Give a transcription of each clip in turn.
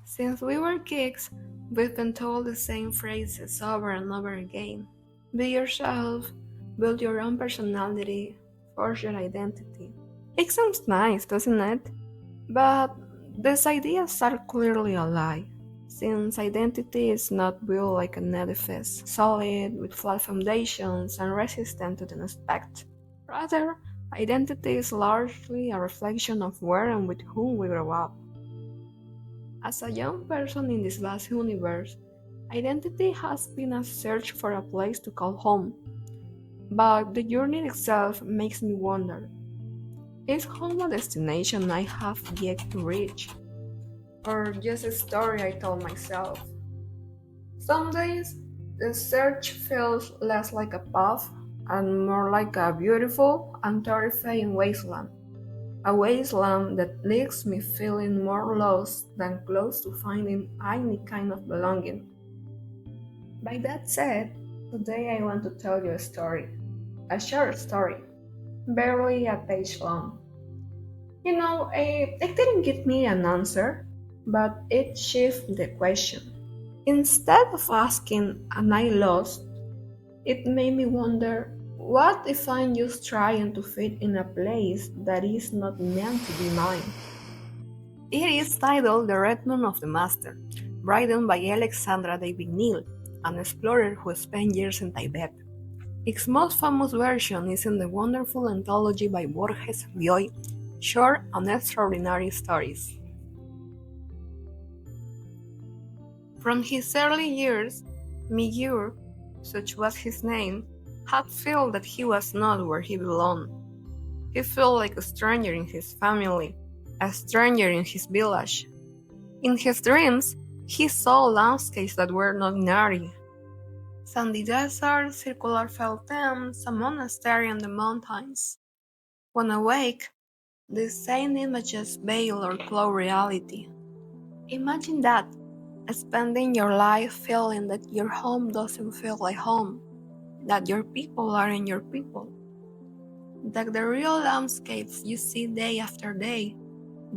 Since we were kids, we've been told the same phrases over and over again. Be yourself, build your own personality, forge your identity. It sounds nice, doesn't it? But these ideas are clearly a lie, since identity is not built like an edifice, solid, with flat foundations and resistant to the unexpected. Rather, identity is largely a reflection of where and with whom we grow up. As a young person in this vast universe, identity has been a search for a place to call home. But the journey itself makes me wonder, is home a destination I have yet to reach? Or just a story I told myself? Some days, the search feels less like a path and more like a beautiful and terrifying wasteland. A wasteland that leaves me feeling more lost than close to finding any kind of belonging. By that said, today I want to tell you a story. A short story, barely a page long. It didn't give me an answer, but it shifted the question. Instead of asking, am I lost? It made me wonder, what if I'm just trying to fit in a place that is not meant to be mine? It is titled The Return of the Master, written by Alexandra David-Neel, an explorer who spent years in Tibet. Its most famous version is in the wonderful anthology by Borges Bioy, Short and Extraordinary Stories. From his early years, Miguel, such was his name, had felt that he was not where he belonged. He felt like a stranger in his family, a stranger in his village. In his dreams, he saw landscapes that were not ordinary. Sandy desert, circular fountains, a monastery in the mountains. When awake, these same images veil or cloud reality. Imagine that, spending your life feeling that your home doesn't feel like home, that your people aren't your people, that the real landscapes you see day after day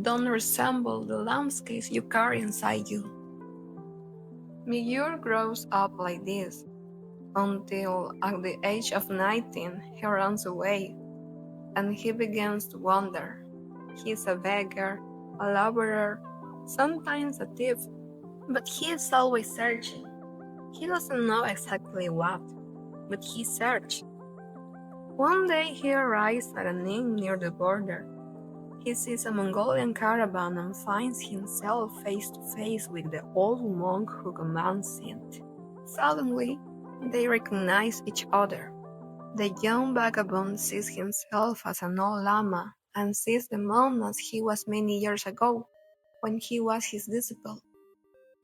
don't resemble the landscapes you carry inside you. Miguel grows up like this, until at the age of 19 he runs away, and he begins to wonder. He's a beggar, a laborer, sometimes a thief, but he is always searching. He doesn't know exactly what, but he searches. One day he arrives at an inn near the border. He sees a Mongolian caravan and finds himself face to face with the old monk who commands it. Suddenly, they recognize each other. The young vagabond sees himself as an old lama and sees the monk as he was many years ago, when he was his disciple.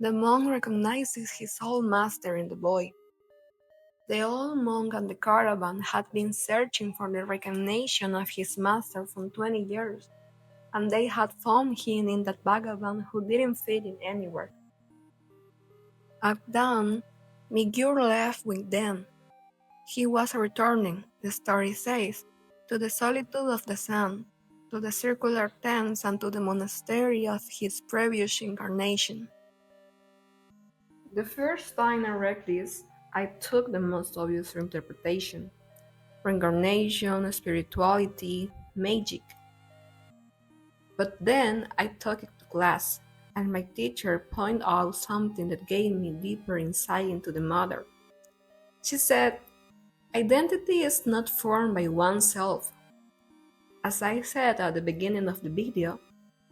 The monk recognizes his old master in the boy. The old monk and the caravan had been searching for the recognition of his master for 20 years, and they had found him in that vagabond who didn't fit in anywhere. At dawn, Miguel left with them. He was returning, the story says, to the solitude of the sun, to the circular tents, and to the monastery of his previous incarnation. The first time I read this, I took the most obvious interpretation: reincarnation, spirituality, magic. But then I took it to class, and my teacher pointed out something that gave me deeper insight into the matter. She said, identity is not formed by oneself. As I said at the beginning of the video,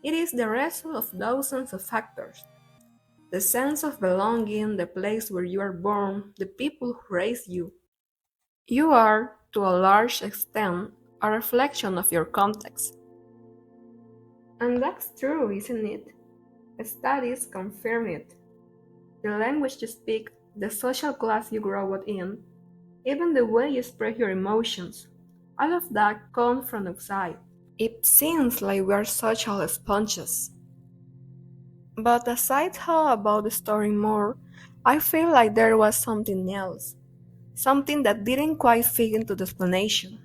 it is the result of thousands of factors. The sense of belonging, the place where you are born, the people who raised you. You are, to a large extent, a reflection of your context. And that's true, isn't it? Studies confirm it. The language you speak, the social class you grow up in, even the way you express your emotions, all of that comes from outside. It seems like we are social sponges. But as I thought about the story more, I feel like there was something else. something that didn't quite fit into the explanation.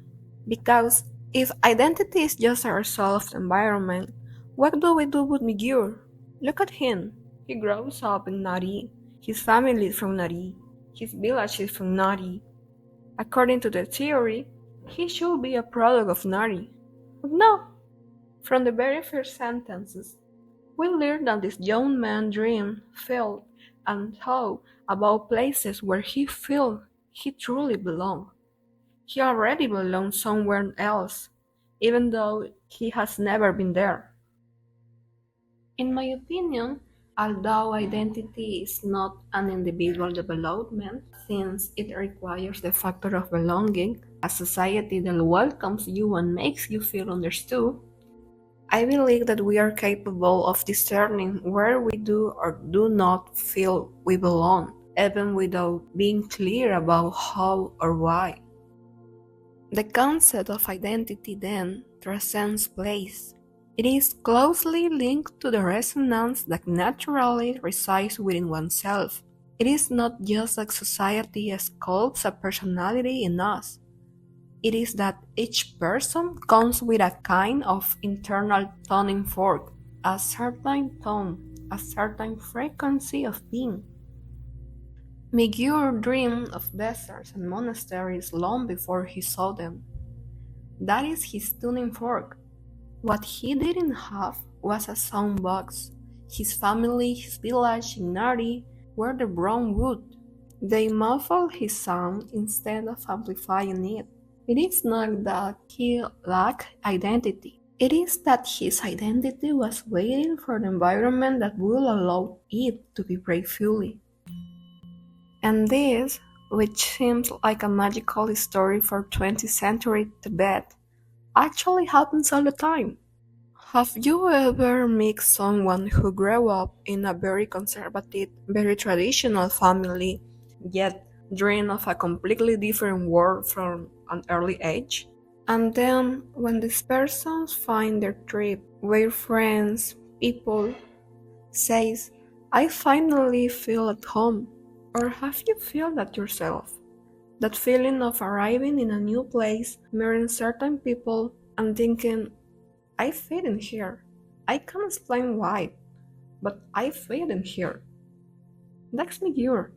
Because if identity is just a result of the environment, what do we do with Miguel? Look at him. He grows up in Nari. His family is from Nari. His village is from Nari. According to the theory, he should be a product of Nari. But no, from the very first sentences, we learn that this young man dreamed, felt, and thought about places where he felt he truly belonged. He already belongs somewhere else, even though he has never been there. In my opinion, although identity is not an individual development, since it requires the factor of belonging, a society that welcomes you and makes you feel understood, I believe that we are capable of discerning where we do or do not feel we belong, even without being clear about how or why. The concept of identity then transcends place. It is closely linked to the resonance that naturally resides within oneself. It is not just that society sculpts a personality in us. It is that each person comes with a kind of internal tuning fork, a certain tone, a certain frequency of being. Miguel dreamed of deserts and monasteries long before he saw them. That is his tuning fork. What he didn't have was a sound box. His family, his village in Nari were the brown wood. They muffled his sound instead of amplifying it. It is not that he lacked identity. It is that his identity was waiting for the environment that would allow it to vibrate fully. And this, which seems like a magical story for 20th century Tibet, actually happens all the time. Have you ever met someone who grew up in a very conservative, very traditional family, yet dreamed of a completely different world from an early age? And then, when these persons find their trip, where friends, people, says, I finally feel at home. Or have you felt that yourself? That feeling of arriving in a new place, meeting certain people, and thinking, I fit in here. I can't explain why, but I fit in here. That's Miguel.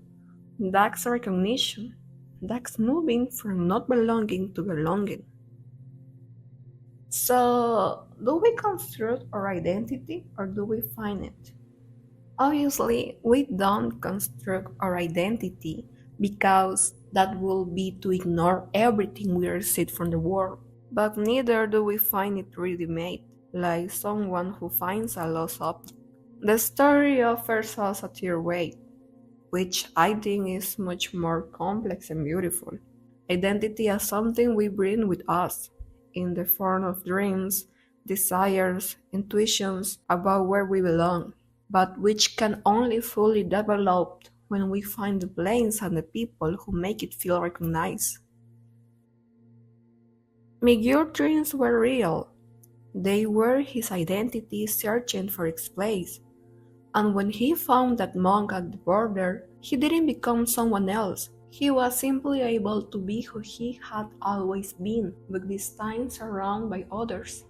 That's recognition. That's moving from not belonging to belonging. So, do we construct our identity or do we find it? Obviously, we don't construct our identity because that will be to ignore everything we receive from the world. But neither do we find it ready-made, like someone who finds a lost object. The story offers us a clear way, which I think is much more complex and beautiful. Identity as something we bring with us, in the form of dreams, desires, intuitions about where we belong, but which can only fully develop when we find the places and the people who make it feel recognized. Miguel's dreams were real. They were his identity searching for its place. And when he found that monk at the border, he didn't become someone else. He was simply able to be who he had always been, but this time surrounded by others.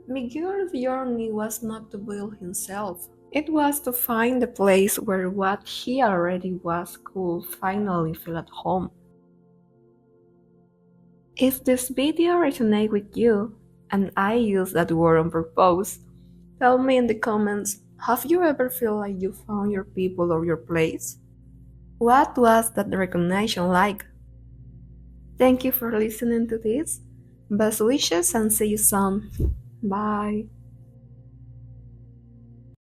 Miguel's journey was not to build himself. It was to find the place where what he already was could finally feel at home. If this video resonates with you, and I use that word on purpose, tell me in the comments, have you ever felt like you found your people or your place? What was that recognition like? Thank you for listening to this. Best wishes and see you soon. Bye.